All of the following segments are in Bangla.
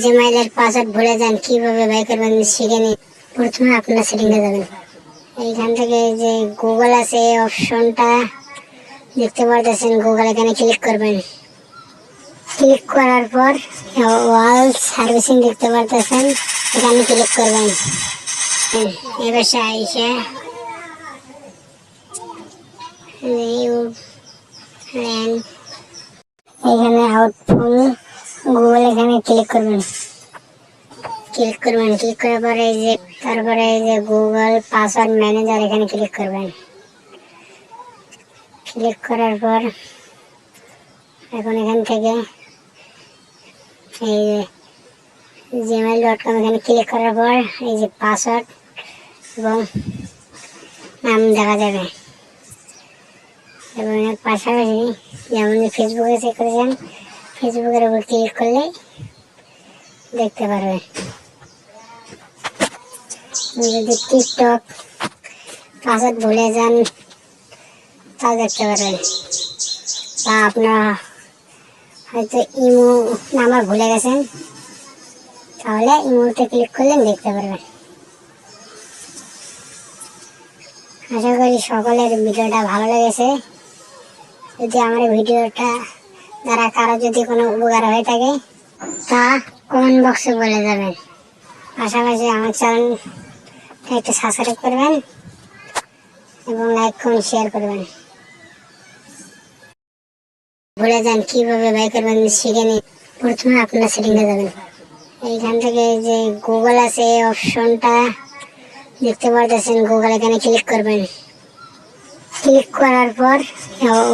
জিমেইলের পাসওয়ার্ড ভুলে যান, কিভাবে বাই করবেন শিখে নিন। প্রথমে আপনার সেটিংয়ে যাবেন, এইখান থেকে যে গুগল আছে এই অপশনটা দেখতে পারতেছেন, গুগল এখানে ক্লিক করবেন। ক্লিক করার পর ওয়াল সার্ভিসিং দেখতে পারতেছেন, এখানে ক্লিক করবেন। এবার এসে এখানে আউটফুল গুগল এখানে ক্লিক করবেন। ক্লিক করার পরে তারপরে এই যে গুগল পাসওয়ার্ড ম্যানেজার এখানে ক্লিক করবেন। ক্লিক করার পর এখন এখান থেকে এই যে gmail.com এখানে ক্লিক করার পর এই যে পাসওয়ার্ড এবং নাম দেখা যাবে। এবং এর পাশাপাশি যেমন ফেসবুকে চেক করেছেন, ফেসবুকের উপর ক্লিক করলে দেখতে পারবেন। যদি টিকটক পাসওয়ার্ড ভুলে যান তাও দেখতে পারবেন, বা আপনার হয়তো ইমো নাম্বার ভুলে গেছেন, তাহলে ইমোতে ক্লিক করলে দেখতে পারবেন। আশা করি সকলের ভিডিওটা ভালো লেগেছে। যদি আমার ভিডিওটা দ্বারা কারো যদি কোনো উপকার হয়ে থাকে তা কমেন্ট বক্সে বলে যাবেন। পাশাপাশি আমার চ্যানেলটা একটু সাবস্ক্রাইব করবেন এবং লাইক কমেন্ট শেয়ার করবেন। ভুলে যান, কিভাবে বাই করবেন শিখে নিন। প্রথমে আপনার সেটিংয়ে যাবেন, এইখান থেকে যে গুগল আছে এই অপশনটা দেখতে পারতেছেন, গুগল এখানে ক্লিক করবেন। ক্লিক করার পর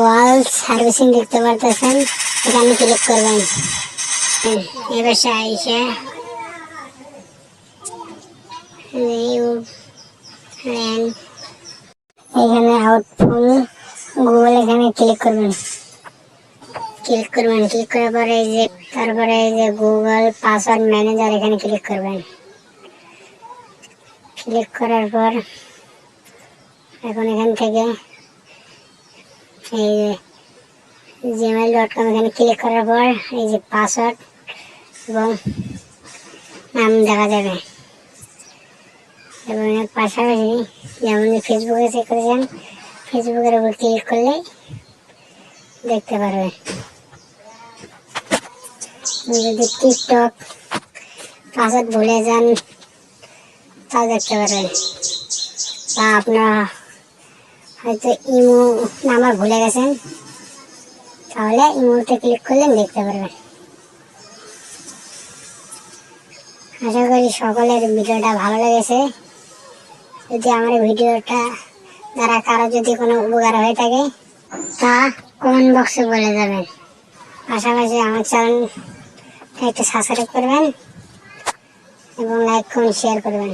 ওয়াল সার্ভিসিং দেখতে পারতেছেন, এখানে ক্লিক করবেন। এবার এসে এখানে আউটফুল গুগল এখানে ক্লিক করবেন। ক্লিক করার পরে তারপরে এই যে গুগল পাসওয়ার্ড ম্যানেজার এখানে ক্লিক করবেন। ক্লিক করার পর এখন এখান থেকে এই যে gmail.com এখানে ক্লিক করার পর এই যে পাসওয়ার্ড এবং নাম দেখা যাবে। এবং এর পাশাপাশি যেমন ফেসবুকে চেক করেছেন, ফেসবুকের উপর ক্লিক করলে দেখতে পারবেন। যদি টিকটক পাসওয়ার্ড ভুলে যান তাও দেখতে পারবেন, বা আপনার হয়তো ইমো নাম্বার ভুলে গেছেন, তাহলে ইমোতে ক্লিক করলে দেখতে পারবেন। আশা করি সকলের ভিডিওটা ভালো লেগেছে। যদি আমার ভিডিওটা দ্বারা কারো যদি কোনো উপকার হয়ে থাকে তা কমেন্ট বক্সে বলে যাবেন। পাশাপাশি আমার চ্যানেলটা একটু সাবস্ক্রাইব করবেন এবং লাইক কমেন্ট শেয়ার করবেন।